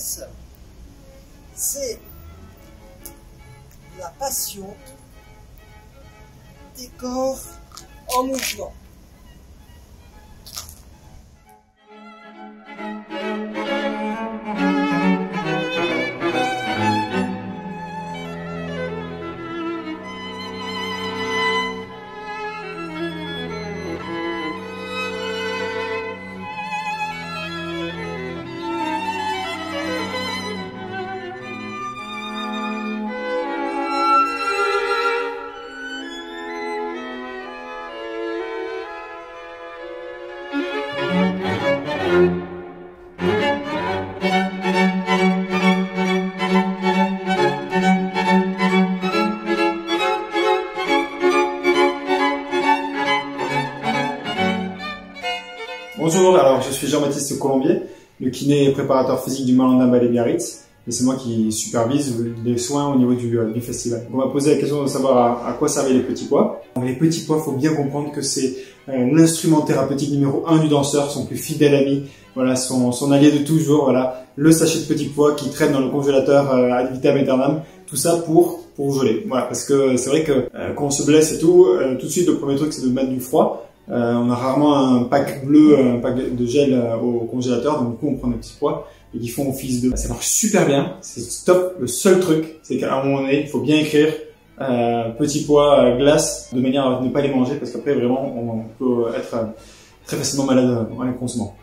m'intéresse, c'est la passion des corps en mouvement. Bonjour, alors je suis Jean-Baptiste Colombier, le kiné et préparateur physique du Malandain Ballet Biarritz, et c'est moi qui supervise les soins au niveau du festival. On m'a posé la question de savoir à quoi servaient les petits pois. Donc, les petits pois, il faut bien comprendre que c'est l'instrument thérapeutique numéro 1 du danseur, son plus fidèle ami, voilà, son allié de toujours, voilà, le sachet de petits pois qui traîne dans le congélateur ad vitam aeternam, tout ça pour geler. Voilà, parce que c'est vrai que quand on se blesse et tout de suite le premier truc c'est de mettre du froid. On a rarement un pack bleu, un pack de gel au congélateur, donc du coup on prend des petits pois et qui font office de... Ça marche super bien, c'est top. Le seul truc, c'est qu'à un moment donné, il faut bien écrire petits pois glace, de manière à ne pas les manger, parce qu'après vraiment on peut être très facilement malade en les consommant.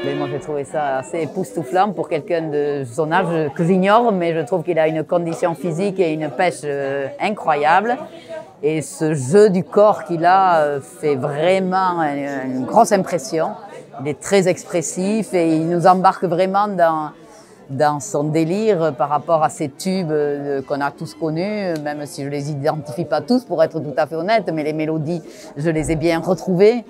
Mais moi j'ai trouvé ça assez époustouflant pour quelqu'un de son âge que j'ignore, mais je trouve qu'il a une condition physique et une pêche incroyable. Et ce jeu du corps qu'il a fait vraiment une grosse impression. Il est très expressif et il nous embarque vraiment dans son délire par rapport à ces tubes qu'on a tous connus, même si je ne les identifie pas tous pour être tout à fait honnête, mais les mélodies, je les ai bien retrouvées.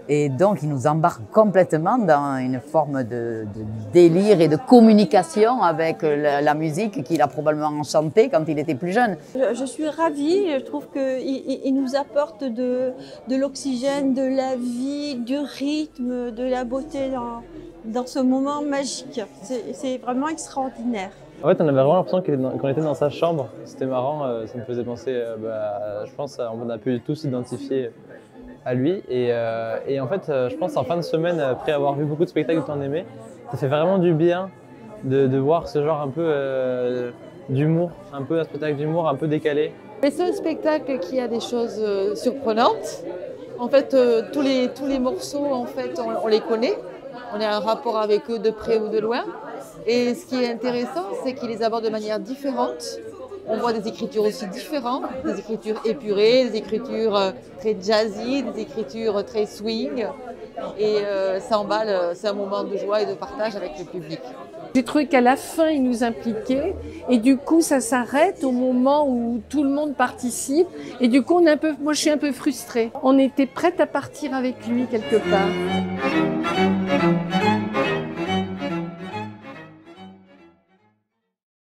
Et donc, il nous embarque complètement dans une forme de délire et de communication avec la musique qu'il a probablement enchantée quand il était plus jeune. Je suis ravie, je trouve qu'il nous apporte de l'oxygène, de la vie, du rythme, de la beauté dans ce moment magique. C'est vraiment extraordinaire. En fait, on avait vraiment l'impression qu'on était dans sa chambre. C'était marrant, ça me faisait penser, je pense, on a pu tous s'identifier à lui. Et en fait, je pense en fin de semaine, après avoir vu beaucoup de spectacles que tu en aimais, ça fait vraiment du bien de voir ce genre un peu d'humour, un peu un spectacle d'humour un peu décalé. C'est un spectacle qui a des choses surprenantes. En fait, tous les morceaux, en fait, on les connaît. On a un rapport avec eux de près ou de loin. Et ce qui est intéressant, c'est qu'ils les abordent de manière différente. On voit des écritures aussi différentes, des écritures épurées, des écritures très jazzy, des écritures très swing. Et ça emballe, c'est un moment de joie et de partage avec le public. J'ai trouvé qu'à la fin, il nous impliquait et du coup, ça s'arrête au moment où tout le monde participe. Et du coup, moi, je suis un peu frustrée. On était prête à partir avec lui quelque part.